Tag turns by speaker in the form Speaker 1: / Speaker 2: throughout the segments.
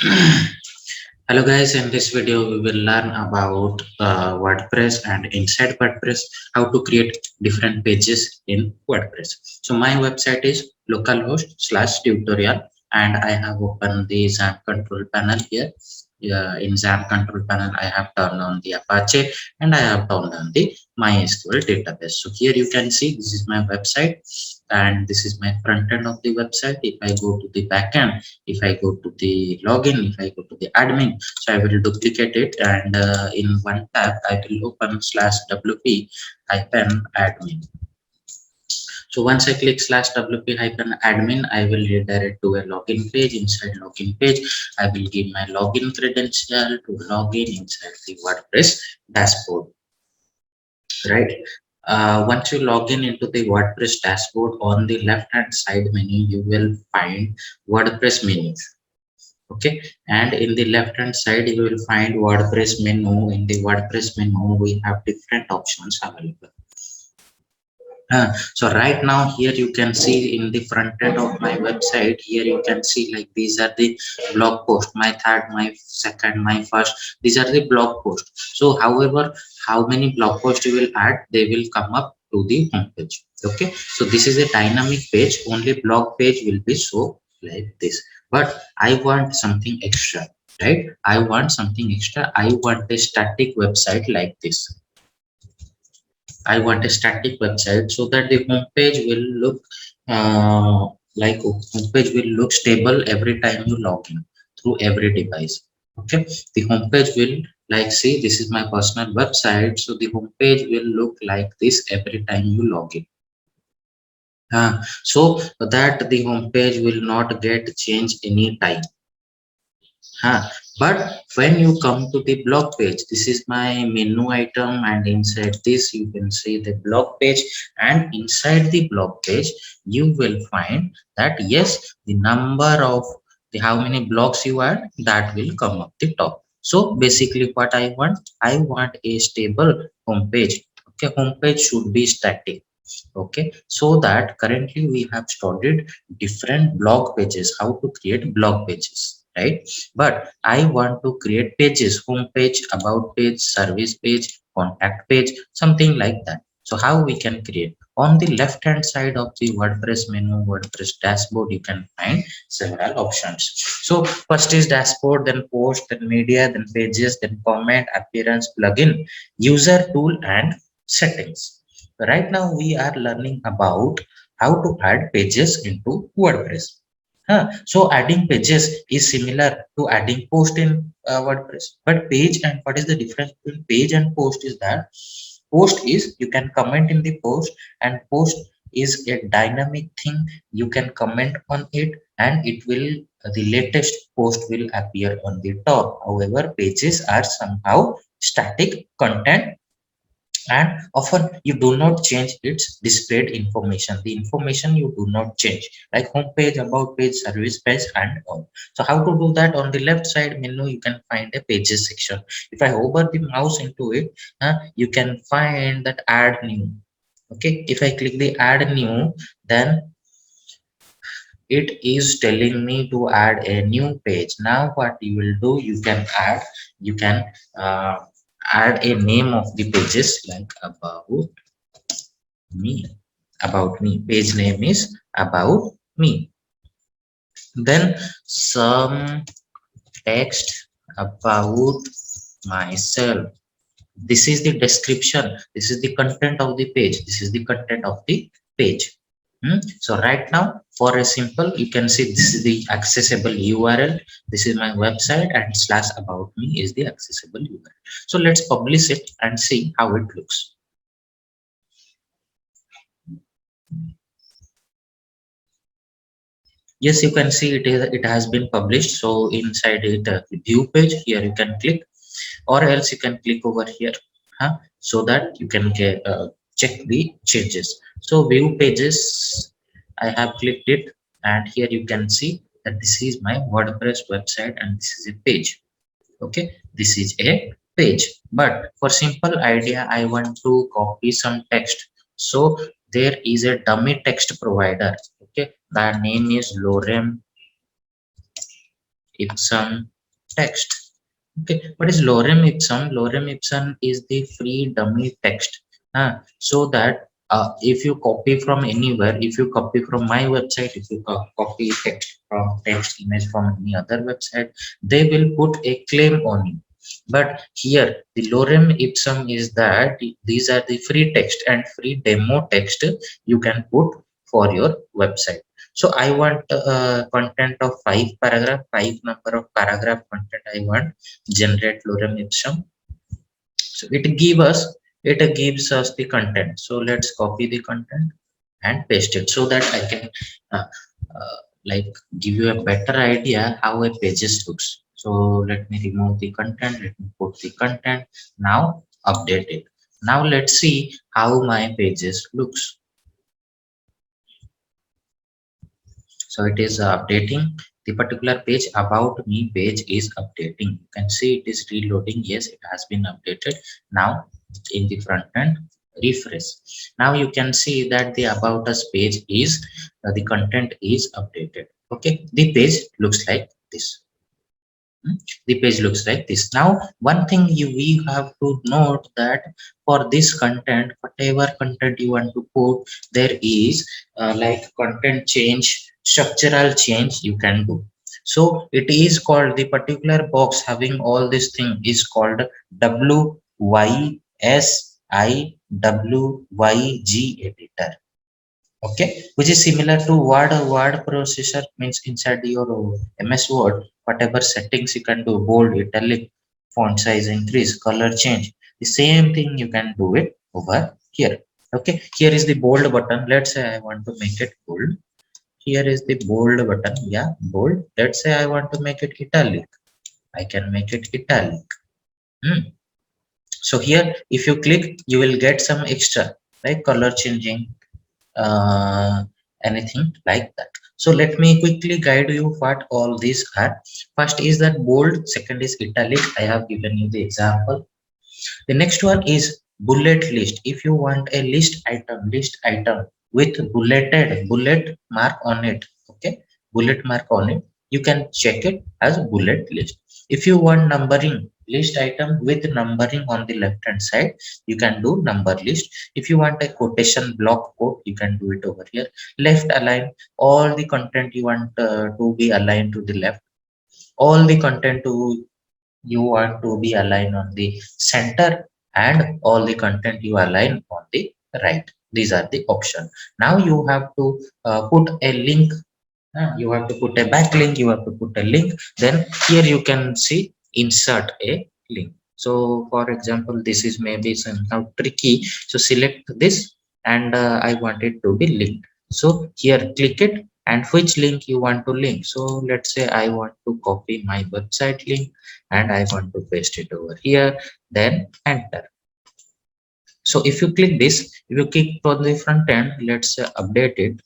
Speaker 1: Hello guys, in this video we will learn about WordPress, and inside WordPress how to create different pages in WordPress. So my website is localhost/tutorial, and I have opened the XAMPP control panel here. In XAMPP control panel I have turned on the Apache and I have turned on the MySQL database. So here you can see this is my website and this is my front end of the website. If I go to the back end, if I go to the login, if I go to the admin, so I will duplicate it, and in one tab I will open /wp hyphen admin. So once I click /wp hyphen admin, I will redirect to a login page. Inside login page, I will give my login credential to login inside the WordPress dashboard. Right. Once you log in into the WordPress dashboard, on the left hand side menu you will find WordPress menu. Okay, and in the left hand side you will find WordPress menu. In the WordPress menu we have different options available. So right now here you can see in the front end of my website, here you can see like these are the blog post, my third, my second, my first, these are the blog posts. So however, how many blog posts you will add, they will come up to the home page. Okay, so this is a dynamic page, only blog page will be so like this, but I want something extra, right? I want something extra. I want a static website like this. I want a static website so that the homepage will look like homepage will look stable every time you log in through every device. Okay, the homepage will like, see, this is my personal website, so the homepage will look like this every time you log in. So that the homepage will not get changed anytime. But when you come to the blog page, this is my menu item, and inside this you can see the blog page, and inside the blog page you will find that yes, the number of the how many blocks you add, that will come up the top. So basically what I want a stable home page. Okay, home page should be static. Okay, so that currently we have studied different blog pages, how to create blog pages, right? But I want to create pages: home page, about page, service page, contact page, something like that. So how we can create? On the left hand side of the WordPress menu, WordPress dashboard, you can find several options. So first is dashboard, then post, then media, then pages, then comment, appearance, plugin, user tool, and settings. Right now we are learning about how to add pages into WordPress. So adding pages is similar to adding post in WordPress. But page, and what is the difference between page and post is that post is you can comment in the post, and post is a dynamic thing. You can comment on it and it will, the latest post will appear on the top. However, pages are somehow static content, and often you do not change its displayed information. The information you do not change, like home page, about page, service page, and all. So how to do that? On the left side menu you can find a pages section. If I hover the mouse into it, you can find that add new. Okay, if I click the add new, then it is telling me to add a new page. Now what you will do, you can uh, add a name of the pages, like me about me page name is about me, then some text about myself. This is the description, this is the content of the page, this is the content of the page. So right now, for a simple, you can see this is the accessible URL, this is my website, and /about me is the accessible URL. So let's publish it and see how it looks. Yes, you can see it has been published. So inside it, view page, here you can click, or else you can click over here, so that you can get, check the changes. So view pages, I have clicked it, and here you can see that this is my WordPress website and this is a page. Okay, this is a page, but for simple idea I want to copy some text. So there is a dummy text provider. Okay, the name is Lorem ipsum text. Okay, what is lorem ipsum? Lorem ipsum is the free dummy text. So that if you copy from anywhere, if you copy from my website, if you copy text image from any other website, they will put a claim on you. But here the lorem ipsum is that these are the free text and free demo text you can put for your website. So I want content of 5 paragraph, 5 number of paragraph content I want generate lorem ipsum. So it gives us the content. So let's copy the content and paste it so that I can uh, uh, like give you a better idea how a pages looks. So let me remove the content, let me put the content. Now update it. Now let's see how my pages looks. So it is updating. The particular page about me page is updating. You can see it is reloading. Yes, it has been updated. Now in the front end, refresh. Now you can see that the about us page is the content is updated. Okay, the page looks like this. The page looks like this. Now one thing we have to note that for this content, whatever content you want to put, there is like content change, structural change you can do. So it is called, the particular box having all this thing is called WYSIWYG editor. Okay, which is similar to word processor. Means inside your MS Word, whatever settings you can do, bold, italic, font size increase, color change, the same thing you can do it over here. Okay, here is the bold button. Let's say I want to make it bold. Here is the bold button. Yeah, bold. Let's say I want to make it italic. I can make it italic. So here if you click, you will get some extra like color changing, uh, anything like that. So let me quickly guide you what all these are. First is that bold, second is italic. I have given you the example. The next one is bullet list. If you want a list item with bullet mark on it, okay, bullet mark on it, you can check it as bullet list. If you want numbering, list item with numbering on the left hand side, you can do number list. If you want a quotation block quote, you can do it over here. Left align, all the content you want to be aligned to the left, all the content to you want to be aligned on the center, and all the content you align on the right. These are the option. Now you have to put a link. You have to put a backlink, you have to put a link. Then here you can see insert a link. So for example, this is maybe somehow tricky, so select this, and I want it to be linked. So here click it, and which link you want to link. So let's say I want to copy my website link and I want to paste it over here, then enter. So if you click this, if you click on the front end, let's update it.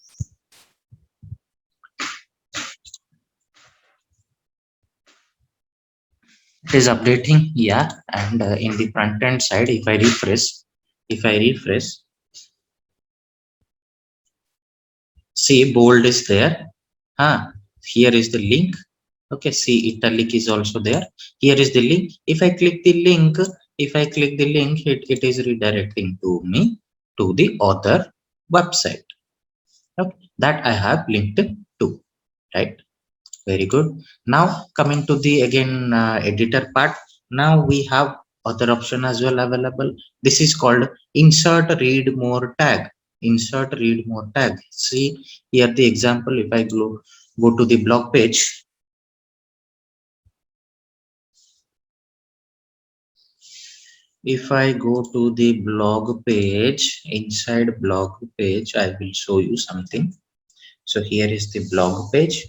Speaker 1: It is updating. Yeah, and in the front end side, if I refresh, see bold is there. Here is the link. Okay, see italic is also there. Here is the link. If I click the link, it is redirecting to me to the other website, okay, that I have linked to, right? Very good. Now coming to the again editor part. Now we have other option as well available. This is called insert read more tag. Insert read more tag. See here the example. If I go to the blog page, if I go to the blog page, inside blog page I will show you something. So here is the blog page.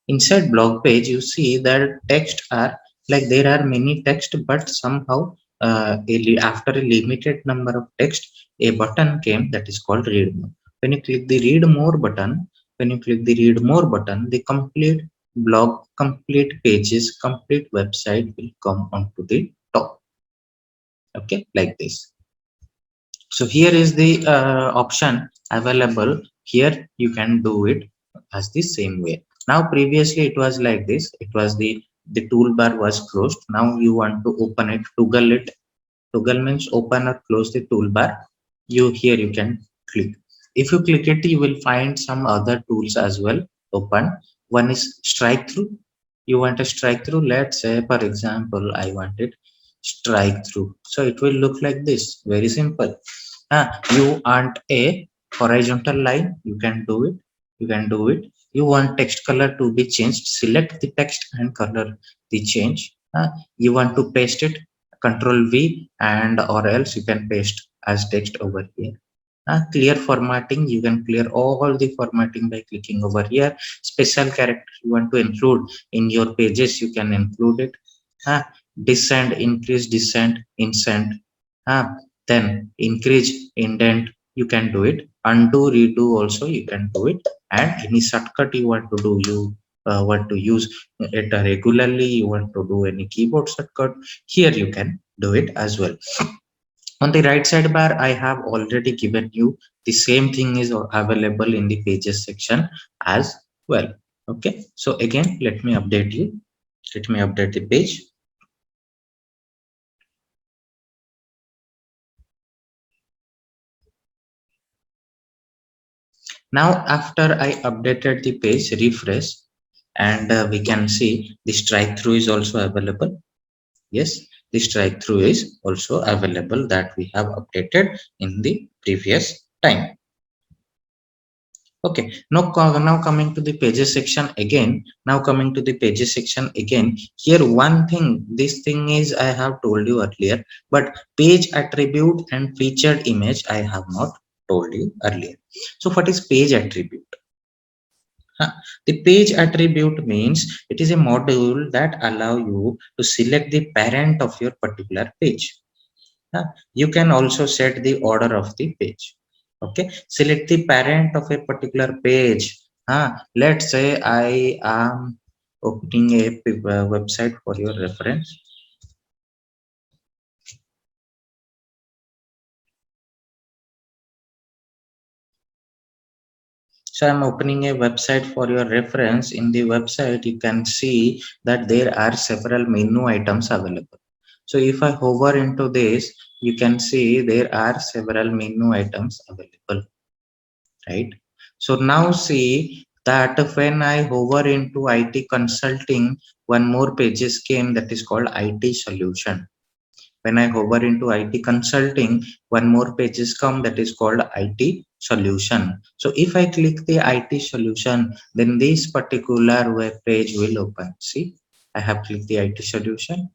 Speaker 1: Inside blog page you see that text are like there are many text, but somehow after a limited number of text, a button came that is called read more. When you click the read more button, the complete blog, complete pages, complete website will come onto the top. Okay, like this. So here is the option available. Here you can do it as the same way. Now previously it was like this, it was the toolbar was closed. Now you want to open it, toggle it. Toggle means open or close the toolbar. You here you can click. If you click it, you will find some other tools as well open. One is strike through. You want a strike through, let's say for example I wanted strike through, so it will look like this, very simple. You want a horizontal line, you can do it. You can do it. You want text color to be changed, select the text and color the change. You want to paste it, control V, and or else you can paste as text over here. Clear formatting, you can clear all the formatting by clicking over here. Special character you want to include in your pages, you can include it. uh, Descend, increase descent, incent. Then increase indent, you can do it. Undo, redo also you can do it. And any shortcut you want to do, you want to use it regularly, you want to do any keyboard shortcut, here you can do it as well. On the right side bar, I have already given you the same thing is available in the pages section as well. Okay, so again let me update you. Let me update the page. Now after I updated the page, refresh, and we can see the strike through is also available. Yes, the strike through is also available that we have updated in the previous time. Okay, now coming to the pages section again. Now coming to the pages section again. Here one thing, this thing is I have told you earlier, but page attribute and featured image I have not told you earlier. So what is page attribute? The page attribute means it is a module that allow you to select the parent of your particular page. You can also set the order of the page. Okay, select the parent of a particular page. Let's say I am opening a website for your reference. So I'm opening a website for your reference. In the website you can see that there are several menu items available. So if I hover into this, you can see there are several menu items available, right? So now see that when I hover into IT consulting, one more pages came that is called IT solution. When I hover into IT consulting, one more pages come that is called IT solution. So if I click the IT solution, then this particular web page will open. See, I have clicked the IT solution,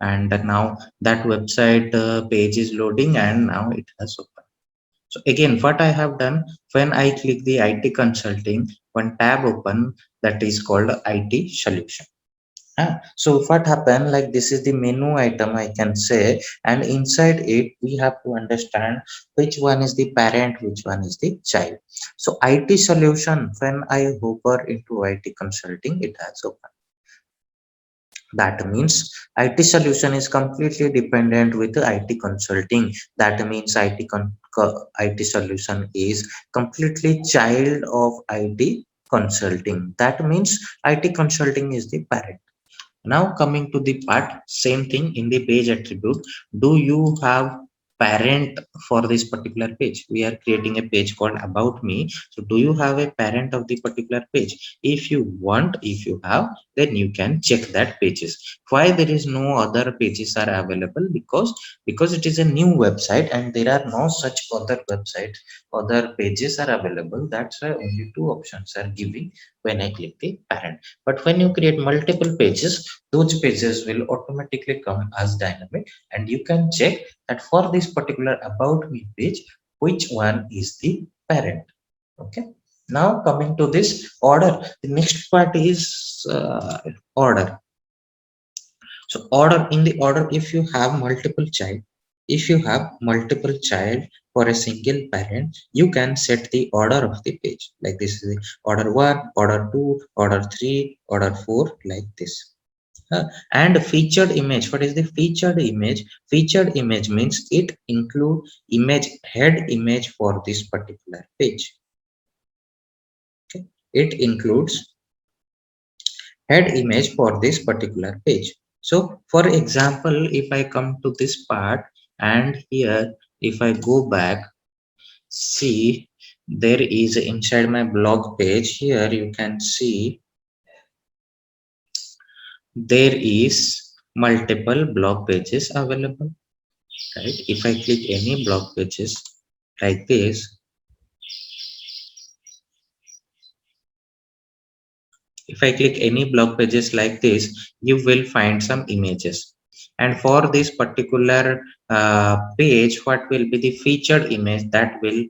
Speaker 1: and now that website page is loading, and now it has opened. So again, what I have done, when I click the IT consulting, one tab open that is called IT solution. So what happened, like this is the menu item I can say, and inside it we have to understand which one is the parent, which one is the child. So IT solution, when I hover into IT consulting, it has opened. That means IT solution is completely dependent with the IT consulting. That means IT solution is completely child of IT consulting. That means IT consulting is the parent. Now coming to the part, same thing in the page attribute. Do you have parent for this particular page? We are creating a page called about me. So do you have a parent of the particular page? If you want, if you have, then you can check that pages. Why there is no other pages are available? Because it is a new website and there are no such other websites, other pages are available. That's why only two options are giving when I click the parent. But when you create multiple pages, those pages will automatically come as dynamic, and you can check that for this particular about me page, which one is the parent. Okay. Now coming to this order, the next part is order. So order, in the order, if you have multiple child, if you have multiple child for a single parent, you can set the order of the page. Like this is the order 1, order 2, order 3, order 4, like this. And featured image, what is the featured image? Featured image means it include image, head image for this particular page. Okay. It includes head image for this particular page. So for example, if I come to this part and here if I go back, see there is inside my blog page, here you can see there is multiple blog pages available, right? If I click any blog pages like this, if I click any blog pages like this, you will find some images. And for this particular page, what will be the featured image that will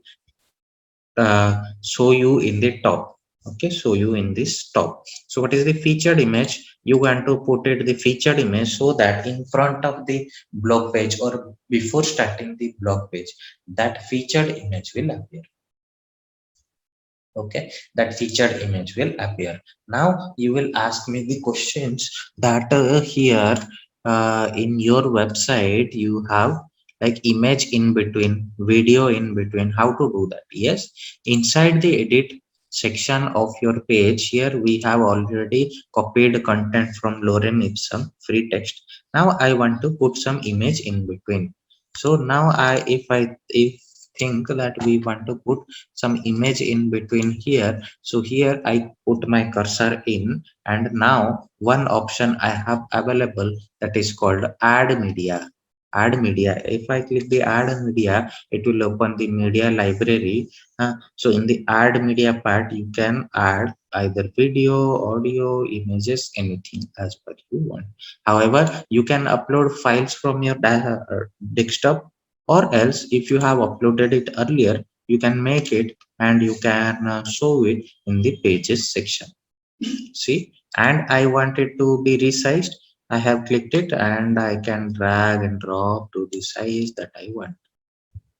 Speaker 1: show you in the top? Okay, show you in this top. So what is the featured image? You want to put it the featured image so that in front of the blog page or before starting the blog page, that featured image will appear. Okay, that featured image will appear. Now you will ask me the questions that here in your website you have like image in between, video in between, how to do that? Yes, inside the edit section of your page, here we have already copied content from Lorem Ipsum free text. Now I want to put some image in between. So now if think that we want to put some image in between here, so here I put my cursor in, and now one option I have available, that is called add media. Add media, if I click the add media, it will open the media library. So in the add media part you can add either video, audio, images, anything as per you want. However, you can upload files from your desktop, or else if you have uploaded it earlier, you can make it and you can show it in the pages section. See, and I want it to be resized. I have clicked it and I can drag and drop to the size that I want.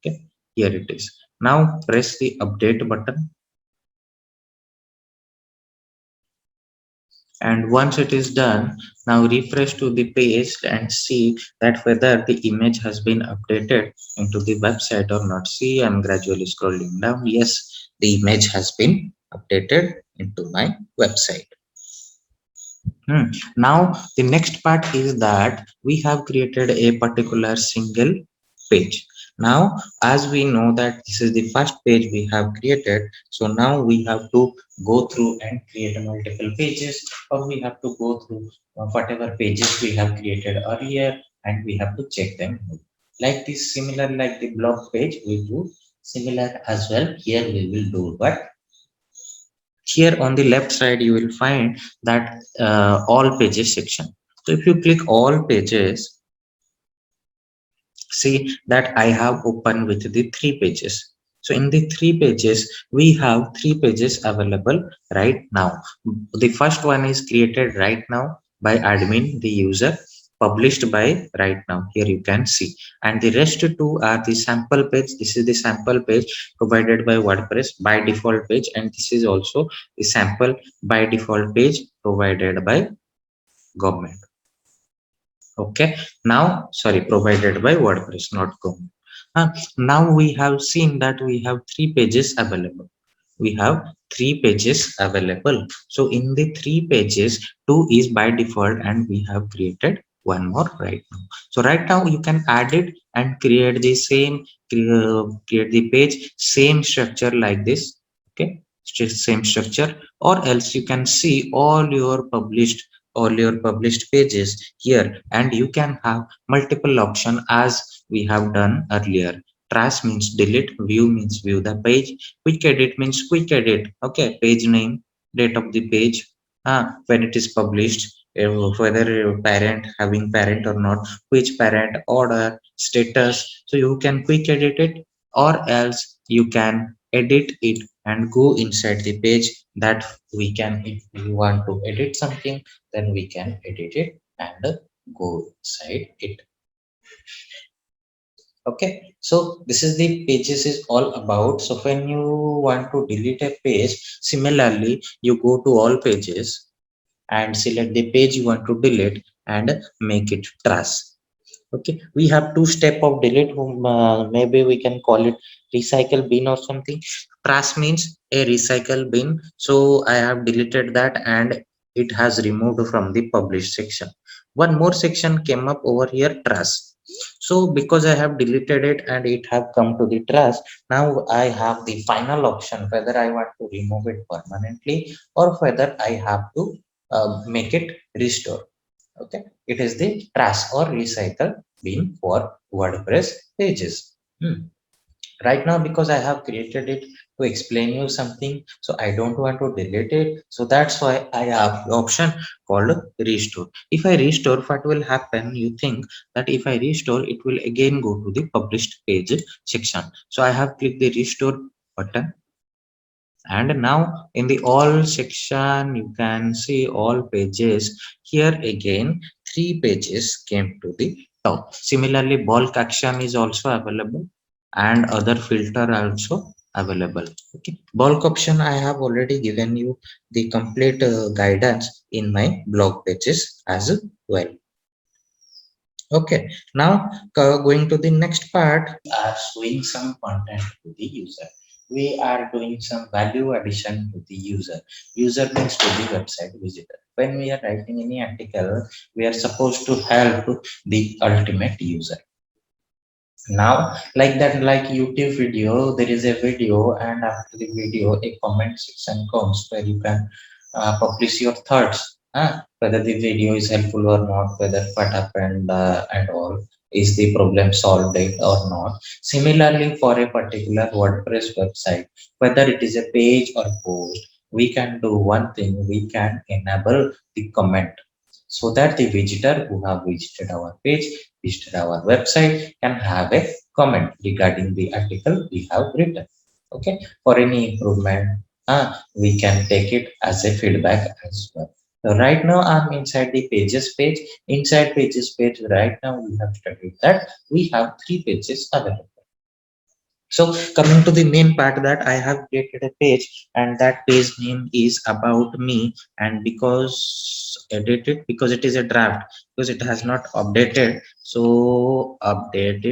Speaker 1: Okay, here it is. Now press the update button, and once it is done, now refresh to the page and see that whether the image has been updated into the website or not. See, I'm gradually scrolling down. Yes, the image has been updated into my website. Now the next part is that we have created a particular single page. Now as we know that this is the first page we have created, so now we have to go through and create multiple pages, or we have to go through whatever pages we have created earlier, and we have to check them like this. Similar like the blog page, we do similar as well here we will do. But here on the left side you will find that all pages section. So if you click all pages, see that I have opened with the three pages. So in the three pages we have three pages available right now. The first one is created right now by admin, the user, published by right now, here you can see. And the rest two are the sample page. This is the sample page provided by WordPress by default page, and this is also the sample by default page provided by government. Okay, now sorry, provided by WordPress, not government. Now we have seen that we have three pages available. We have three pages available. So in the three pages, two is by default and we have created one more right now. So right now you can add it and create the same, create the page same structure like this. Okay, same structure, or else you can see all your published pages here, and you can have multiple option as we have done earlier. Trash means delete, view means view the page, quick edit means quick edit. Okay, page name, date of the page, when it is published, whether parent having parent or not, which parent, order, status. So you can quick edit it, or else you can edit it and go inside the page. That we can, if we want to edit something, then we can edit it and go inside it. Okay, so this is the pages is all about. So when you want to delete a page, similarly you go to all pages and select the page you want to delete and make it trash. Okay, we have two step of delete, maybe we can call it recycle bin or something. Trash means a recycle bin, so I have deleted that, and it has removed from the published section. One more section came up over here, trash. So because I have deleted it and it have come to the trash, now I have the final option whether I want to remove it permanently or whether I have to make it restore. Okay, it is the trash or recycle bin for WordPress pages. Hmm. Right now, because I have created it to explain you something, so I don't want to delete it, so that's why I have the option called restore. If I restore, what will happen? You think that if I restore, it will again go to the published page section. So I have clicked the restore button, and now in the all section you can see all pages. Here again, 3 pages came to the top. Similarly, bulk action is also available and other filter also available. Okay, bulk option I have already given you the complete guidance in my blog pages as well. Okay, now going to the next part, we are showing some content to the user. We are doing some value addition to the user. User means to the website visitor. When we are writing any article, we are supposed to help the ultimate user. Now, like that, like YouTube video, there is a video, and after the video, a comment section comes where you can publish your thoughts, whether the video is helpful or not, whether what happened and all, is the problem solved it or not. Similarly, for a particular WordPress website, whether it is a page or post, we can do one thing: we can enable the comment, so that the visitor who have visited our page, visited our website, can have a comment regarding the article we have written. Okay, for any improvement, we can take it as a feedback as well. So right now I'm inside the pages page. Inside pages page, right now we have studied that we have 3 pages available. So coming to the main part, that I have created a page and that page name is about me, and because edited, because it is a draft, because it has not updated, so update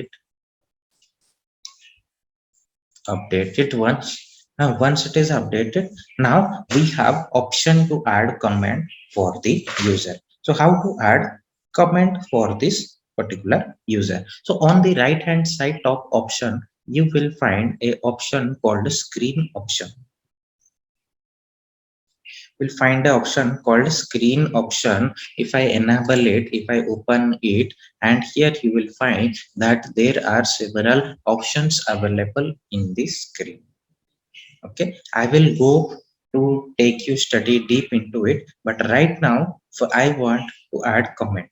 Speaker 1: it once. Now once it is updated, now we have option to add comment for the user. So how to add comment for this particular user? So on the right hand side top option, you will find a option called screen option. Will find an option called screen option. If I enable it, if I open it, and here you will find that there are several options available in this screen. Okay, I will go to take you study deep into it, but right now, for I want to add comment,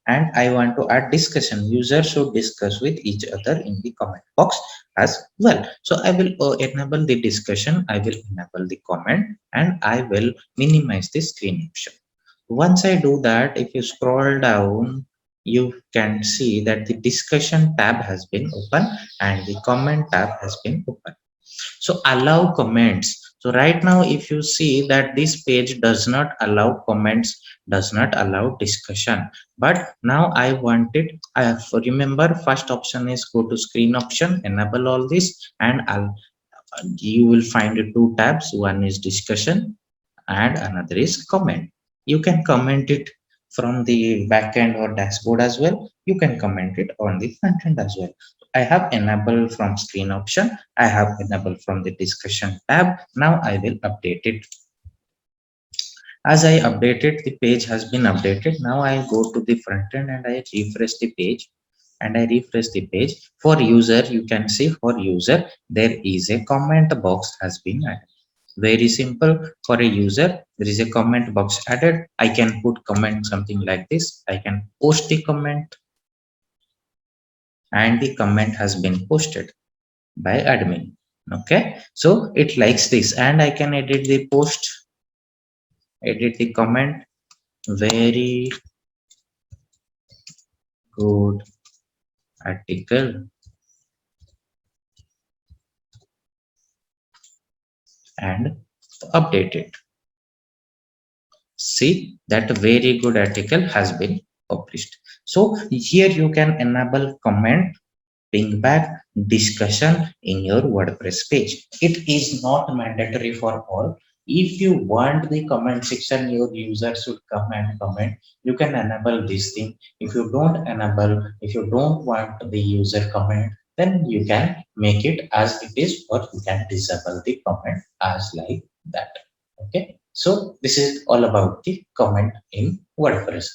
Speaker 1: and I want to add discussion. User should discuss with each other in the comment box as well. So I will enable the discussion, I will enable the comment, and I will minimize the screen option. Once I do that, if you scroll down, you can see that the discussion tab has been open and the comment tab has been open. So allow comments. So right now, if you see that this page does not allow comments, does not allow discussion, but now I want it. I have, remember, first option is go to screen option, enable all this, and you will find 2 tabs. One is discussion and another is comment. You can comment it from the backend or dashboard as well. You can comment it on the front end as well. I have enabled from screen option. I have enabled from the discussion tab. Now I will update it. As I update it, the page has been updated. Now I go to the front end and I refresh the page. And I refresh the page. For user, you can see for user, there is a comment box has been added. Very simple. For a user, there is a comment box added. I can put comment something like this. I can post the comment, and the comment has been posted by admin. Okay, so it likes this, and I can edit the post, edit the comment. Very good article, and update it. See that very good article has been published. So here you can enable comment, ping back, discussion in your WordPress page. It is not mandatory for all. If you want the comment section your user should come and comment, you can enable this thing. If you don't enable, if you don't want the user comment, then you can make it as it is, or you can disable the comment as like that. Okay, so this is all about the comment in WordPress.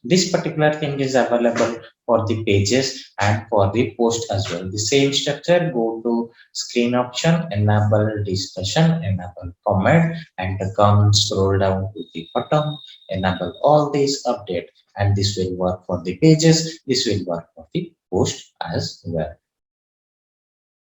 Speaker 1: This particular thing is available for the pages and for the post as well. The same structure, go to screen option, enable discussion, enable comment, and come scroll down to the bottom, enable all these update, and this will work for the pages, this will work for the post as well.